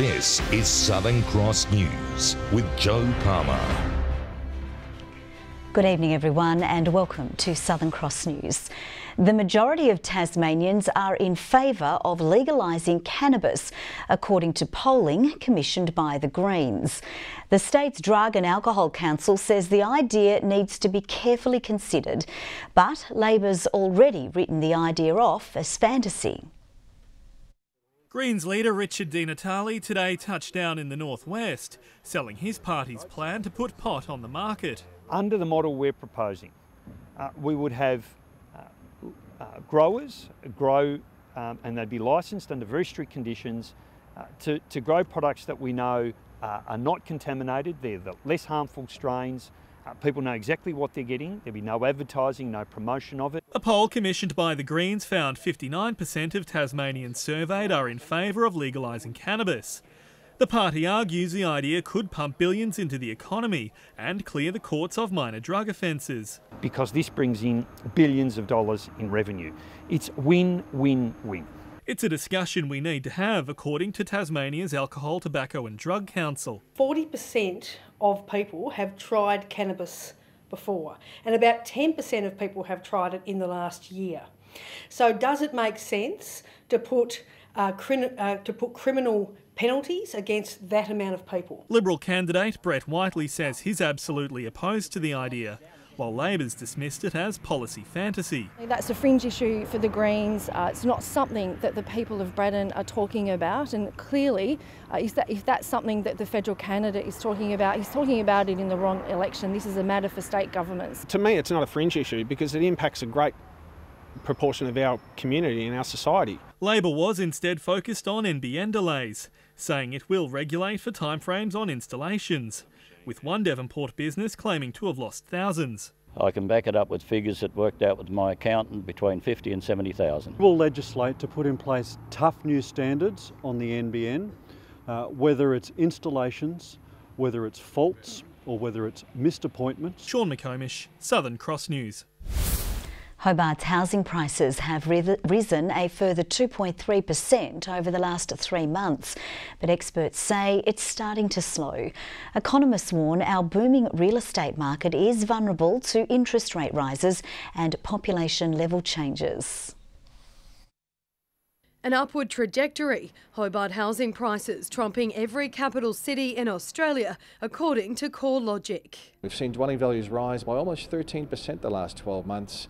This is Southern Cross News with Joe Palmer. Good evening everyone and welcome to Southern Cross News. The majority of Tasmanians are in favour of legalising cannabis, according to polling commissioned by the Greens. The state's Drug and Alcohol Council says the idea needs to be carefully considered, but Labor's already written the idea off as fantasy. Greens leader Richard Di Natale today touched down in the northwest, selling his party's plan to put pot on the market. Under the model we're proposing, we would have growers grow and they'd be licensed under very strict conditions to grow products that we know are not contaminated. They're the less harmful strains. People know exactly what they're getting. There'll be no advertising, no promotion of it. A poll commissioned by the Greens found 59% of Tasmanians surveyed are in favour of legalising cannabis. The party argues the idea could pump billions into the economy and clear the courts of minor drug offences. Because this brings in billions of dollars in revenue. It's win-win-win. It's a discussion we need to have, according to Tasmania's Alcohol, Tobacco and Drug Council. 40% of people have tried cannabis before, and about 10% of people have tried it in the last year. So does it make sense to put criminal penalties against that amount of people? Liberal candidate Brett Whiteley says he's absolutely opposed to the idea, while Labor's dismissed it as policy fantasy. That's a fringe issue for the Greens. It's not something that the people of Braddon are talking about, and clearly if that's something that the federal candidate is talking about, he's talking about it in the wrong election. This is a matter for state governments. To me, it's not a fringe issue because it impacts a great proportion of our community and our society. Labor was instead focused on NBN delays, saying it will regulate for timeframes on installations, with one Devonport business claiming to have lost thousands. I can back it up with figures that worked out with my accountant between 50 and 70,000. We'll legislate to put in place tough new standards on the NBN, whether it's installations, whether it's faults or whether it's missed appointments. Sean McComish, Southern Cross News. Hobart's housing prices have risen a further 2.3% over the last 3 months, but experts say it's starting to slow. Economists warn our booming real estate market is vulnerable to interest rate rises and population level changes. An upward trajectory, Hobart housing prices trumping every capital city in Australia, according to CoreLogic. We've seen dwelling values rise by almost 13% the last 12 months.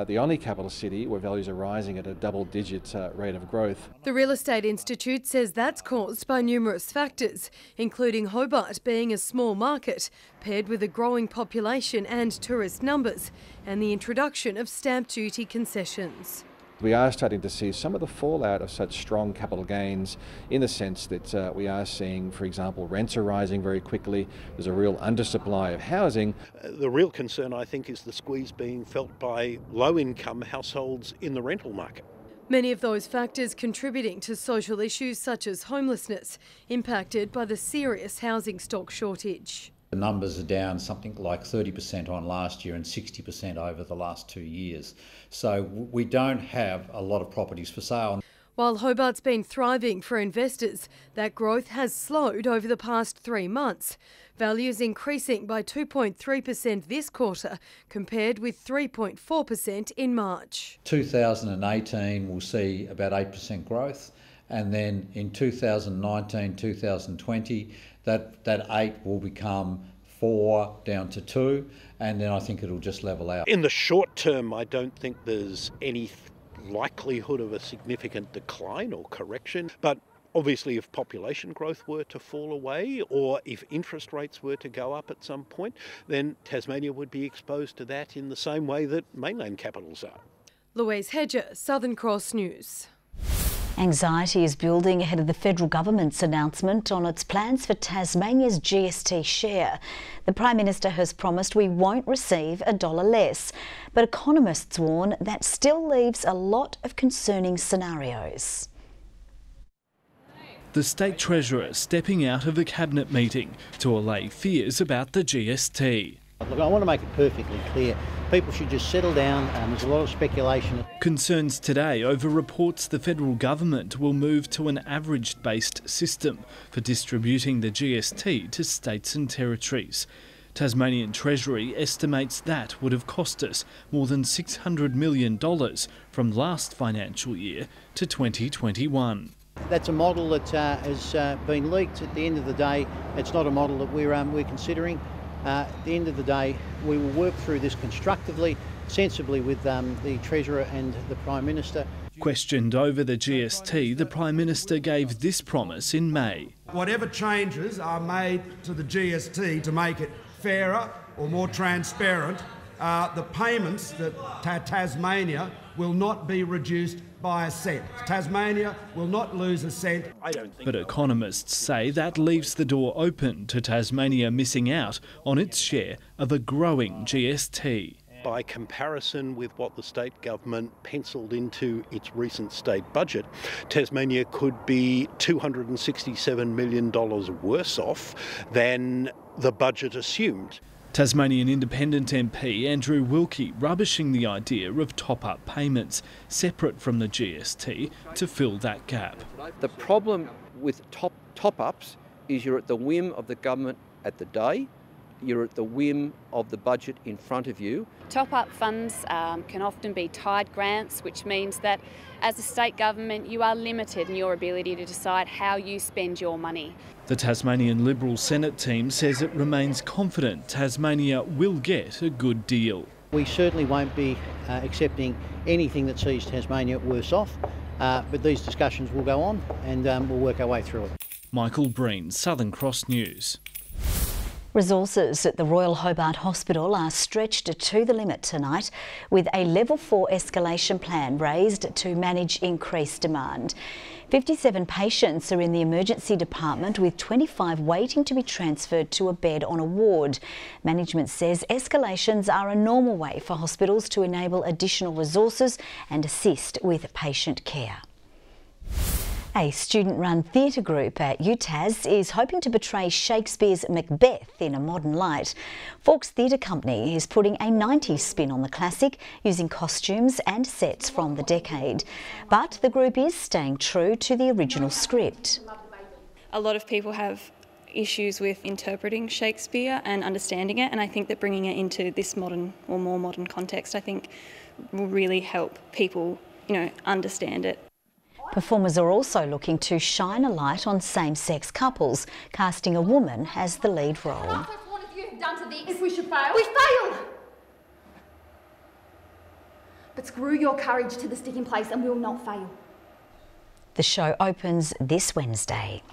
The only capital city where values are rising at a double-digit rate of growth. The Real Estate Institute says that's caused by numerous factors, including Hobart being a small market, paired with a growing population and tourist numbers, and the introduction of stamp duty concessions. We are starting to see some of the fallout of such strong capital gains in the sense that we are seeing, for example, rents are rising very quickly. There's a real undersupply of housing. The real concern, I think, is the squeeze being felt by low-income households in the rental market. Many of those factors contributing to social issues such as homelessness, impacted by the serious housing stock shortage. The numbers are down something like 30% on last year and 60% over the last 2 years. So we don't have a lot of properties for sale. While Hobart's been thriving for investors, that growth has slowed over the past 3 months. Values increasing by 2.3% this quarter, compared with 3.4% in March. 2018 will see about 8% growth, and then in 2019, 2020, that 8 will become 4 down to 2, and then I think it'll just level out. In the short term, I don't think there's any likelihood of a significant decline or correction, but obviously if population growth were to fall away or if interest rates were to go up at some point, then Tasmania would be exposed to that in the same way that mainland capitals are. Louise Hedger, Southern Cross News. Anxiety is building ahead of the federal government's announcement on its plans for Tasmania's GST share. The Prime Minister has promised we won't receive $1 less, but economists warn that still leaves a lot of concerning scenarios. The State Treasurer stepping out of a Cabinet meeting to allay fears about the GST. Look, I want to make it perfectly clear, People should just settle down. There's a lot of speculation. Concerns today over reports the federal government will move to an average-based system for distributing the GST to states and territories. Tasmanian Treasury estimates that would have cost us more than $600 million from last financial year to 2021. That's a model that has been leaked. At the end of the day, it's not a model that we're considering. At the end of the day, we will work through this constructively, sensibly with the Treasurer and the Prime Minister. Questioned over the GST, the Prime Minister gave this promise in May. Whatever changes are made to the GST to make it fairer or more transparent, the payments that Tasmania will not be reduced by a cent. Tasmania will not lose a cent. But economists say that leaves the door open to Tasmania missing out on its share of a growing GST. By comparison with what the state government penciled into its recent state budget, Tasmania could be $267 million worse off than the budget assumed. Tasmanian Independent MP Andrew Wilkie rubbishing the idea of top-up payments separate from the GST to fill that gap. The problem with top-ups is you're at the whim of the government at the day. You're at the whim of the budget in front of you. Top-up funds can often be tied grants, which means that as a state government you are limited in your ability to decide how you spend your money. The Tasmanian Liberal Senate team says it remains confident Tasmania will get a good deal. We certainly won't be accepting anything that sees Tasmania worse off, but these discussions will go on and we'll work our way through it. Michael Breen, Southern Cross News. Resources at the Royal Hobart Hospital are stretched to the limit tonight, with a level 4 escalation plan raised to manage increased demand. 57 patients are in the emergency department, with 25 waiting to be transferred to a bed on a ward. Management says escalations are a normal way for hospitals to enable additional resources and assist with patient care. A student-run theatre group at UTAS is hoping to portray Shakespeare's Macbeth in a modern light. Forks Theatre Company is putting a 90s spin on the classic, using costumes and sets from the decade. But the group is staying true to the original script. A lot of people have issues with interpreting Shakespeare and understanding it, and I think that bringing it into this modern or more modern context, I think, will really help people, understand it. Performers are also looking to shine a light on same-sex couples, casting a woman as the lead role. What have you done to this? If we should fail? We fail! But screw your courage to the sticking place and we'll not fail. The show opens this Wednesday.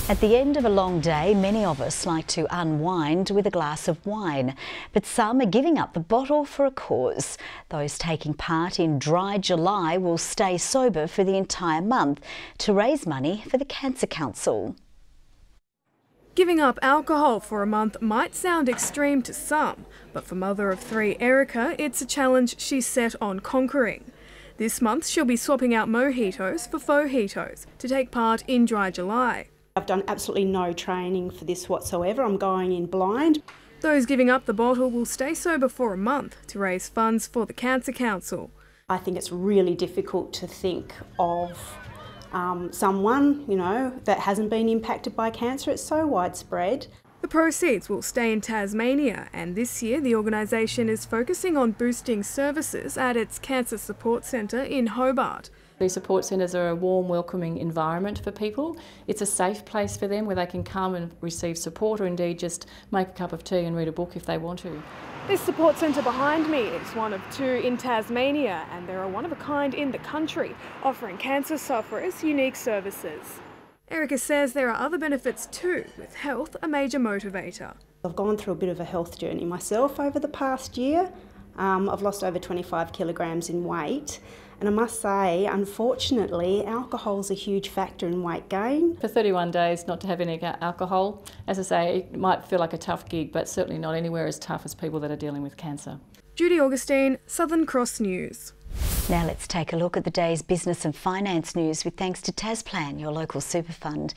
At the end of a long day, many of us like to unwind with a glass of wine, but some are giving up the bottle for a cause. Those taking part in Dry July will stay sober for the entire month to raise money for the Cancer Council. Giving up alcohol for a month might sound extreme to some, but for mother of 3 Erica, it's a challenge she's set on conquering. This month she'll be swapping out mojitos for fojitos to take part in Dry July. I've done absolutely no training for this whatsoever. I'm going in blind. Those giving up the bottle will stay sober for a month to raise funds for the Cancer Council. I think it's really difficult to think of someone, that hasn't been impacted by cancer. It's so widespread. The proceeds will stay in Tasmania, and this year the organisation is focusing on boosting services at its Cancer Support Centre in Hobart. These support centres are a warm, welcoming environment for people. It's a safe place for them where they can come and receive support, or indeed just make a cup of tea and read a book if they want to. This support centre behind me is one of 2 in Tasmania, and they're one of a kind in the country, offering cancer sufferers unique services. Erica says there are other benefits too, with health a major motivator. I've gone through a bit of a health journey myself over the past year. I've lost over 25 kilograms in weight. And I must say, unfortunately, alcohol's a huge factor in weight gain. For 31 days not to have any alcohol, as I say, it might feel like a tough gig, but certainly not anywhere as tough as people that are dealing with cancer. Judy Augustine, Southern Cross News. Now let's take a look at the day's business and finance news with thanks to Tasplan, your local super fund.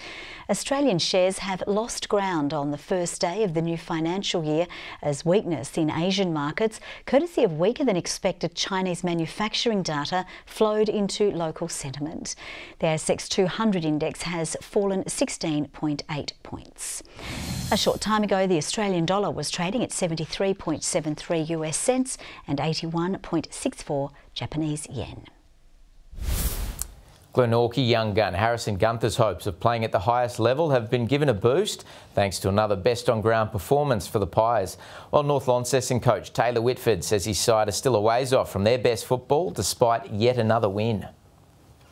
Australian shares have lost ground on the first day of the new financial year as weakness in Asian markets, courtesy of weaker than expected Chinese manufacturing data, flowed into local sentiment. The ASX 200 index has fallen 16.8 points. A short time ago, the Australian dollar was trading at 73.73 US cents and 81.64 Japanese yen. Glenorchy young gun Harrison Gunther's hopes of playing at the highest level have been given a boost thanks to another best on ground performance for the Pies. While North Launceston coach Taylor Whitford says his side are still a ways off from their best football despite yet another win.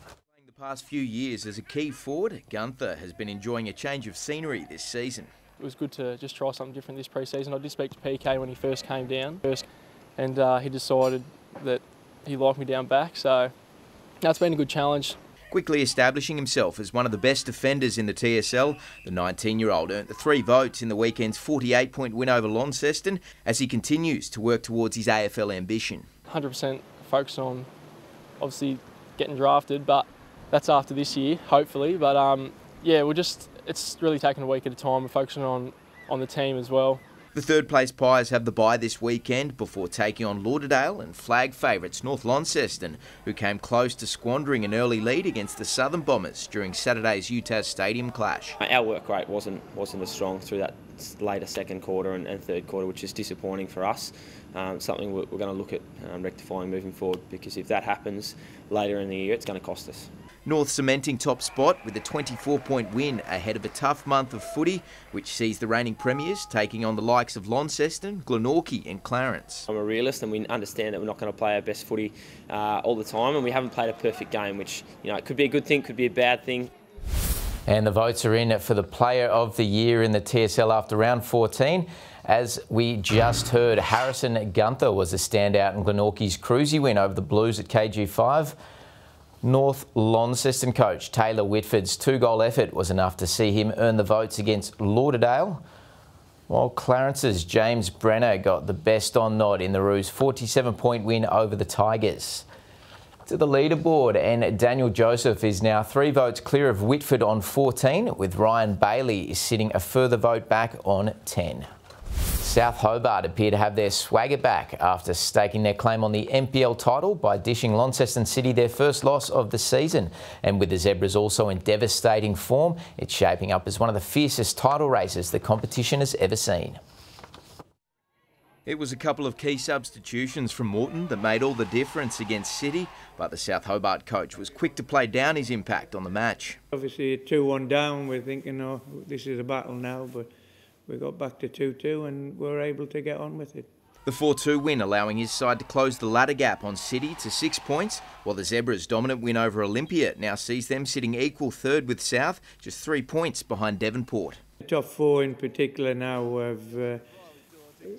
Playing the past few years as a key forward, Gunther has been enjoying a change of scenery this season. It was good to just try something different this pre-season. I did speak to PK when he first came down and he decided that he liked me down back, so that's been a good challenge. Quickly establishing himself as one of the best defenders in the TSL, the 19-year-old earned the 3 votes in the weekend's 48-point win over Launceston as he continues to work towards his AFL ambition. 100% focused on obviously getting drafted, but that's after this year, hopefully. But yeah, it's really taken a week at a time. We're focusing on the team as well. The third place Pies have the bye this weekend before taking on Lauderdale and flag favourites North Launceston, who came close to squandering an early lead against the Southern Bombers during Saturday's UTAS Stadium clash. Our work rate wasn't as strong through that later second quarter and third quarter, which is disappointing for us. Something we're going to look at rectifying moving forward, because if that happens later in the year, it's going to cost us. North cementing top spot with a 24-point win ahead of a tough month of footy, which sees the reigning premiers taking on the likes of Launceston, Glenorchy and Clarence. I'm a realist and we understand that we're not going to play our best footy all the time, and we haven't played a perfect game, which, you know, it could be a good thing, could be a bad thing. And the votes are in for the Player of the Year in the TSL after round 14. As we just heard, Harrison Gunther was a standout in Glenorchy's cruisy win over the Blues at KG5. North Launceston coach Taylor Whitford's 2-goal effort was enough to see him earn the votes against Lauderdale, while Clarence's James Brenner got the best on nod in the Roos' 47-point win over the Tigers. To the leaderboard, and Daniel Joseph is now 3 votes clear of Whitford on 14, with Ryan Bailey sitting a further vote back on 10. South Hobart appear to have their swagger back after staking their claim on the NPL title by dishing Launceston City their first loss of the season. And with the Zebras also in devastating form, it's shaping up as one of the fiercest title races the competition has ever seen. It was a couple of key substitutions from Morton that made all the difference against City, but the South Hobart coach was quick to play down his impact on the match. Obviously 2-1 down, we're thinking, oh, this is a battle now, but we got back to 2-2 and we were able to get on with it. The 4-2 win allowing his side to close the ladder gap on City to 6 points, while the Zebras' dominant win over Olympia now sees them sitting equal third with South, just 3 points behind Devonport. The top 4 in particular now have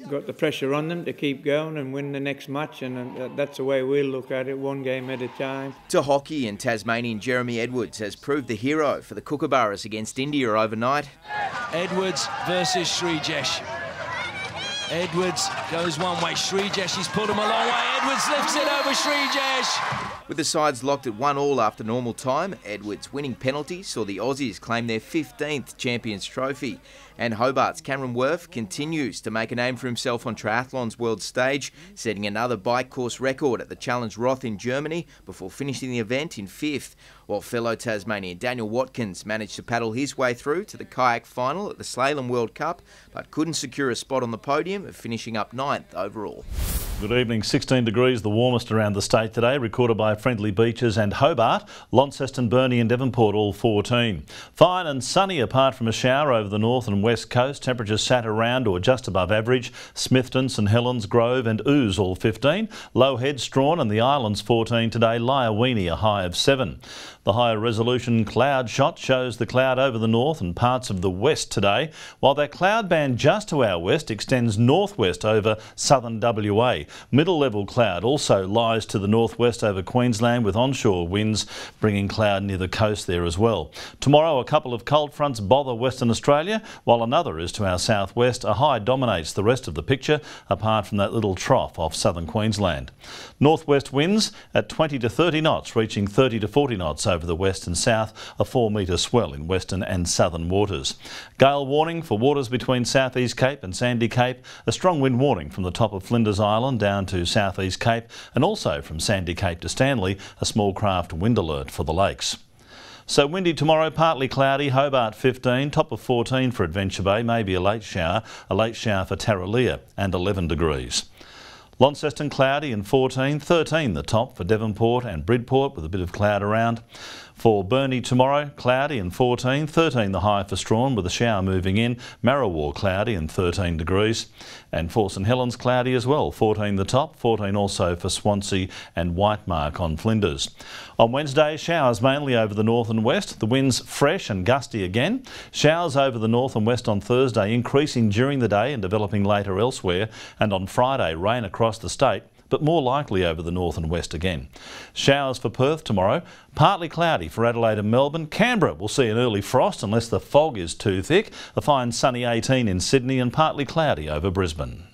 got the pressure on them to keep going and win the next match, and that's the way we'll look at it, one game at a time. To hockey, and Tasmanian Jeremy Edwards has proved the hero for the Kookaburras against India overnight. Edwards versus Srijesh. Edwards goes one way, Srijesh has pulled him a long way, Edwards lifts it over Srijesh. With the sides locked at 1-1 after normal time, Edwards' winning penalty saw the Aussies claim their 15th Champions Trophy. And Hobart's Cameron Worth continues to make a name for himself on triathlon's world stage, setting another bike course record at the Challenge Roth in Germany before finishing the event in 5th, while fellow Tasmanian Daniel Watkins managed to paddle his way through to the kayak final at the Slalom World Cup, but couldn't secure a spot on the podium, finishing up 9th overall. Good evening. 16 degrees, the warmest around the state today, recorded by Friendly Beaches and Hobart. Launceston, Burnie and Devonport all 14. Fine and sunny apart from a shower over the north and west coast. Temperatures sat around or just above average. Smithton, St Helens, Grove and Ouse all 15. Low Head, Strawn and the Islands 14 today. Lyawini a high of 7. The higher resolution cloud shot shows the cloud over the north and parts of the west today, while that cloud band just to our west extends northwest over southern WA. today. Middle level cloud also lies to the northwest over Queensland, with onshore winds bringing cloud near the coast there as well. Tomorrow a couple of cold fronts bother Western Australia, while another is to our southwest. A high dominates the rest of the picture, apart from that little trough off southern Queensland. Northwest winds at 20 to 30 knots, reaching 30 to 40 knots over the west and south, a 4-metre swell in western and southern waters. Gale warning for waters between Southeast Cape and Sandy Cape, a strong wind warning from the top of Flinders Island down to Southeast Cape, and also from Sandy Cape to Stanley, a small craft wind alert for the lakes. So windy tomorrow, partly cloudy, Hobart 15, top of 14 for Adventure Bay, maybe a late shower for Tarraleah, and 11 degrees. Launceston cloudy and 14, 13 the top for Devonport and Bridport with a bit of cloud around. For Burnie tomorrow, cloudy and 14, 13 the high for Strawn with a shower moving in. Marrawar cloudy and 13 degrees. And for St Helens cloudy as well, 14 the top, 14 also for Swansea and Whitemark on Flinders. On Wednesday, showers mainly over the north and west. The winds fresh and gusty again. Showers over the north and west on Thursday, increasing during the day and developing later elsewhere. And on Friday, rain across the state, but more likely over the north and west again. Showers for Perth tomorrow, partly cloudy for Adelaide and Melbourne. Canberra will see an early frost unless the fog is too thick. A fine sunny 18 in Sydney and partly cloudy over Brisbane.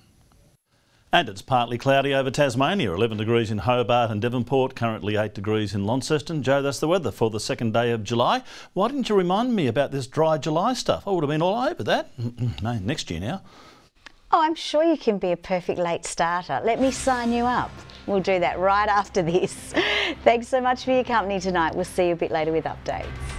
And it's partly cloudy over Tasmania, 11 degrees in Hobart and Devonport, currently 8 degrees in Launceston. Joe, that's the weather for the second day of July. Why didn't you remind me about this dry July stuff? I would have been all over that. No, next year now. Oh, I'm sure you can be a perfect late starter. Let me sign you up. We'll do that right after this. Thanks so much for your company tonight. We'll see you a bit later with updates.